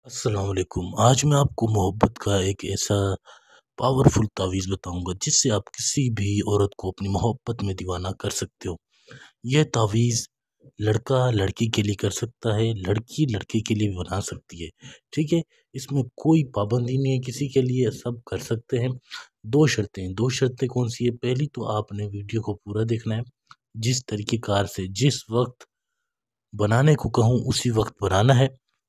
السلام علیکم۔ آج میں آپ کو محبت کا ایک ایسا پاورفل تعویذ بتاؤں گا جس سے آپ کسی بھی عورت کو اپنی محبت میں دیوانہ کر سکتے ہو۔ یہ تعویذ لڑکا لڑکی کے لیے کر سکتا ہے، لڑکی لڑکے کے لیے بھی بنا سکتی ہے، ٹھیک ہے۔ اس میں کوئی پابندی نہیں ہے کسی کے لیے، سب کر سکتے ہیں۔ دو شرطیں کون سی ہے؟ پہلی تو آپ نے ویڈیو کو پورا دیکھنا ہے، جس طریقے کار سے جس وقت بنانے کو کہوں اسی وقت بنانا ہے،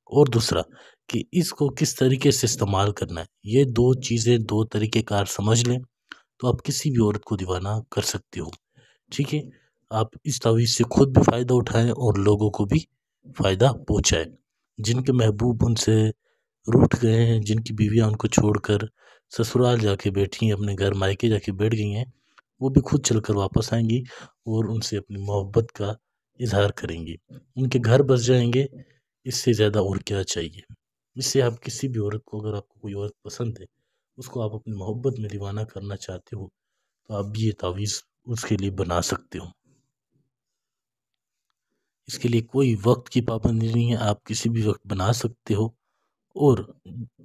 اور دوسرا کہ اس کو کس طریقے سے استعمال کرنا ہے۔ یہ دو چیزیں، دو طریقے کار سمجھ لیں تو آپ کسی بھی عورت کو دیوانہ کر سکتے ہو، ٹھیک ہے۔ آپ اس تعویذ سے خود بھی فائدہ اٹھائیں اور لوگوں کو بھی فائدہ پہنچائیں۔ جن کے محبوب ان سے روٹھ گئے ہیں، جن کی بیویاں ان کو چھوڑ کر سسرال جا کے بیٹھی ہیں، اپنے گھر مائکے جا کے بیٹھ گئی ہیں، وہ بھی خود چل کر واپس آئیں گی اور ان سے اپنی محبت کا اظہار کریں گی، ان کے گھر بس جائیں گے۔ اس سے زیادہ اور کیا چاہیے؟ اس سے آپ کسی بھی عورت کو، اگر آپ کو کوئی عورت پسند ہے، اس کو آپ اپنی محبت میں دیوانہ کرنا چاہتے ہو تو آپ بھی یہ تعویذ اس کے لیے بنا سکتے ہو۔ اس کے لیے کوئی وقت کی پابندی نہیں ہے، آپ کسی بھی وقت بنا سکتے ہو، اور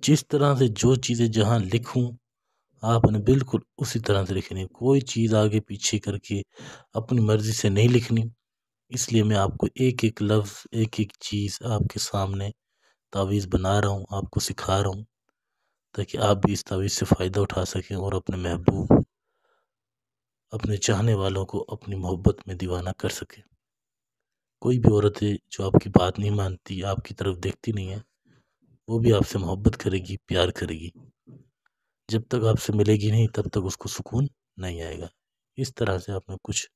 جس طرح سے جو چیزیں جہاں لکھوں آپ نے بالکل اسی طرح سے لکھنی ہے، کوئی چیز آگے پیچھے کر کے اپنی مرضی سے نہیں لکھنی۔ اس لیے میں آپ کو ایک ایک لفظ، ایک ایک چیز آپ کے سامنے تعویذ بنا رہا ہوں، آپ کو سکھا رہا ہوں، تاکہ آپ بھی اس تعویذ سے فائدہ اٹھا سکیں اور اپنے محبوب، اپنے چاہنے والوں کو اپنی محبت میں دیوانہ کر سکیں۔ کوئی بھی عورت ہے جو آپ کی بات نہیں مانتی، آپ کی طرف دیکھتی نہیں ہے، وہ بھی آپ سے محبت کرے گی، پیار کرے گی۔ جب تک آپ سے ملے گی نہیں تب تک اس کو سکون نہیں آئے گا۔ اس طرح سے آپ نے کچھ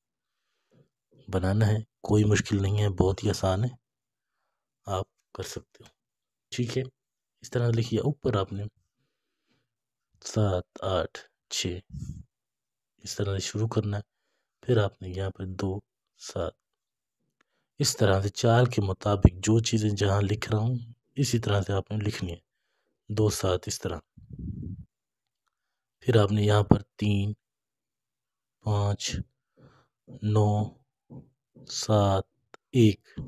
بنانا ہے، کوئی مشکل نہیں ہے، بہت ہی آسان ہے، آپ کر سکتے ہو، ٹھیک ہے۔ اس طرح لکھیے، اوپر آپ نے 7 8 6 اس طرح سے شروع کرنا ہے، پھر آپ نے یہاں پہ 2 7 اس طرح سے 4 کے مطابق جو چیزیں جہاں لکھ رہا ہوں اسی طرح سے آپ نے لکھنی ہے، 2 7 اس طرح۔ پھر آپ نے یہاں پر 3 5 9 7 1،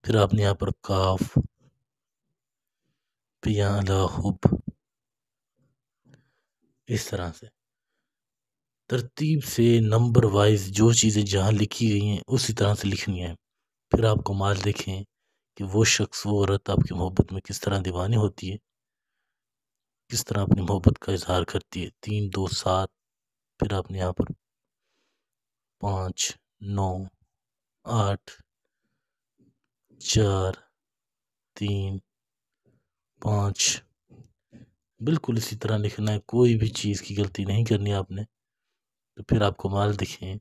پھر آپ نے یہاں پر کاف، پھر یہاں لا حب، اس طرح سے ترتیب سے نمبر وائز جو چیزیں جہاں لکھی گئی ہیں اسی طرح سے لکھنی ہیں۔ پھر آپ کمال دیکھیں کہ وہ شخص، وہ عورت آپ کی محبت میں کس طرح دیوانی ہوتی ہے، کس طرح اپنی محبت کا اظہار کرتی ہے۔ 3 2 7، پھر آپ نے یہاں پر 5 9 8 4 3 5، بالکل اسی طرح لکھنا ہے، کوئی بھی چیز کی غلطی نہیں کرنی آپ نے۔ تو پھر آپ کمال دیکھیں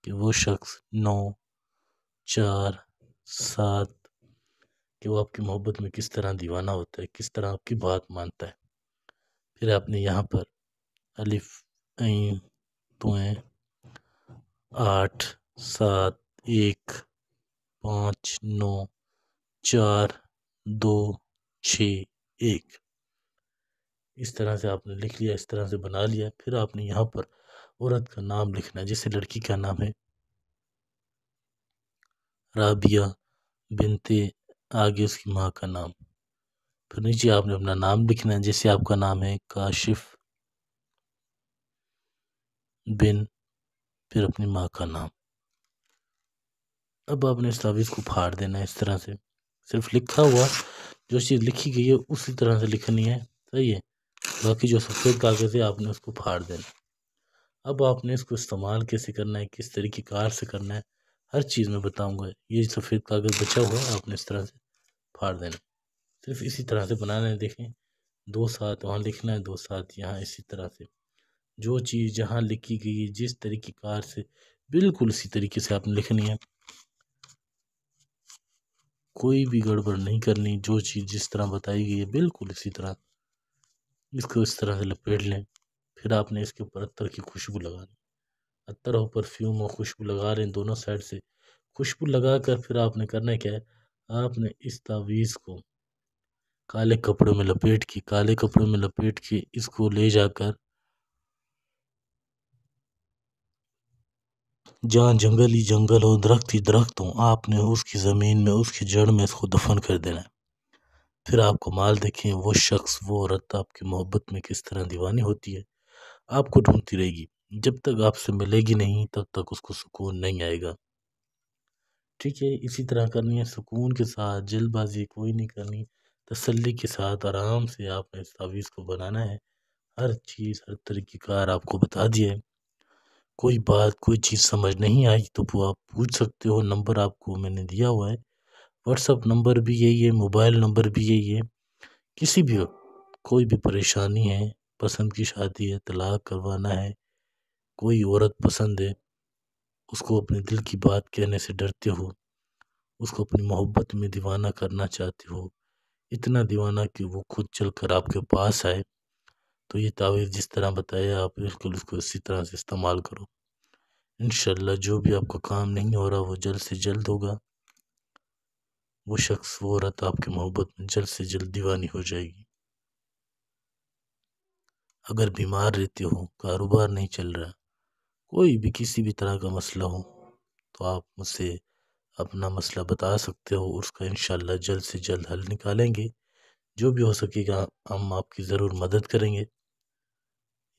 کہ وہ شخص 9 4 7 کہ وہ آپ کی محبت میں کس طرح دیوانہ ہوتا ہے، کس طرح آپ کی بات مانتا ہے۔ پھر آپ نے یہاں پر الف عین تویں 8 7 1 5 9 4 2 6 1 اس طرح سے آپ نے لکھ لیا، اس طرح سے بنا لیا۔ پھر آپ نے یہاں پر عورت کا نام لکھنا ہے، جیسے لڑکی کا نام ہے رابعہ بنت، آگے اس کی ماں کا نام، پھر نیچے آپ نے اپنا نام لکھنا ہے، جیسے آپ کا نام ہے کاشف بن، پھر اپنی ماں کا نام۔ اب آپ نے اس تعویذ کو پھاڑ دینا ہے، اس طرح سے صرف لکھا ہوا جو چیز لکھی گئی ہے اسی طرح سے لکھنی ہے، صحیح ہے۔ باقی جو سفید کاغذ ہے آپ نے اس کو پھاڑ دینا۔ اب آپ نے اس کو استعمال کیسے کرنا ہے، کس طریقے کار سے کرنا ہے، ہر چیز میں بتاؤں گا۔ یہ سفید کاغذ بچا ہوا ہے، آپ نے اس طرح سے پھاڑ دینا، صرف اسی طرح سے بنانا ہے۔ دیکھیں 2 7 وہاں لکھنا ہے، 2 7 یہاں، اسی طرح سے جو چیز جہاں لکھی گئی ہے جس طریقے کار سے بالکل اسی طریقے سے آپ نے لکھنی ہے، کوئی بھی گڑبڑ نہیں کرنی۔ جو چیز جس طرح بتائی گئی ہے بالکل اسی طرح اس کو اس طرح سے لپیٹ لیں۔ پھر آپ نے اس کے اوپر عطر کی خوشبو لگانی، عطر اور پرفیوم اور خوشبو لگا رہے ہیں دونوں سائڈ سے۔ خوشبو لگا کر پھر آپ نے کرنا کیا ہے، آپ نے اس تعویذ کو کالے کپڑوں میں لپیٹ کے اس کو لے جا کر جہاں جنگل ہی جنگل ہو، درخت ہی درخت ہو، آپ نے اس کی زمین میں، اس کی جڑ میں اس کو دفن کر دینا ہے۔ پھر آپ کمال دیکھیں، وہ شخص، وہ عورت آپ کی محبت میں کس طرح دیوانی ہوتی ہے، آپ کو ڈھونڈتی رہے گی، جب تک آپ سے ملے گی نہیں تب تک اس کو سکون نہیں آئے گا۔ ٹھیک ہے، اسی طرح کرنی ہے، سکون کے ساتھ، جلد بازی کوئی نہیں کرنی، تسلی کے ساتھ آرام سے آپ نے اس تعویذ کو بنانا ہے۔ ہر چیز، ہر طریقہ کار آپ کو بتا دیا ہے۔ کوئی بات، کوئی چیز سمجھ نہیں آئی تو وہ آپ پوچھ سکتے ہو، نمبر آپ کو میں نے دیا ہوا ہے، واٹس اپ نمبر بھی یہی ہے، موبائل نمبر بھی یہی ہے۔ کسی بھی وقت کوئی بھی پریشانی ہے، پسند کی شادی ہے، طلاق کروانا ہے، کوئی عورت پسند ہے، اس کو اپنے دل کی بات کہنے سے ڈرتے ہو، اس کو اپنی محبت میں دیوانہ کرنا چاہتے ہو، اتنا دیوانہ کہ وہ خود چل کر آپ کے پاس آئے، تو یہ تعویذ جس طرح بتایا آپ بالکل اس کو اسی طرح سے استعمال کرو۔ انشاءاللہ جو بھی آپ کا کام نہیں ہو رہا وہ جلد سے جلد ہوگا، وہ شخص، وہ عورت آپ کی محبت میں جلد سے جلد دیوانی ہو جائے گی۔ اگر بیمار رہتے ہو، کاروبار نہیں چل رہا، کوئی بھی کسی بھی طرح کا مسئلہ ہو، تو آپ مجھ سے اپنا مسئلہ بتا سکتے ہو، اس کا انشاءاللہ جلد سے جلد حل نکالیں گے، جو بھی ہو سکے گا ہم آپ کی ضرور مدد کریں گے۔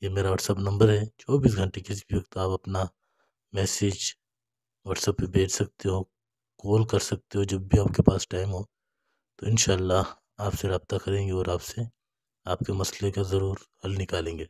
یہ میرا واٹس اپ نمبر ہے، 24 گھنٹے کسی بھی وقت آپ اپنا میسیج واٹس اپ پہ بھیج سکتے ہو، کال کر سکتے ہو جب بھی آپ کے پاس ٹائم ہو، تو انشاءاللہ آپ سے رابطہ کریں گے اور آپ کے مسئلے کا ضرور حل نکالیں گے۔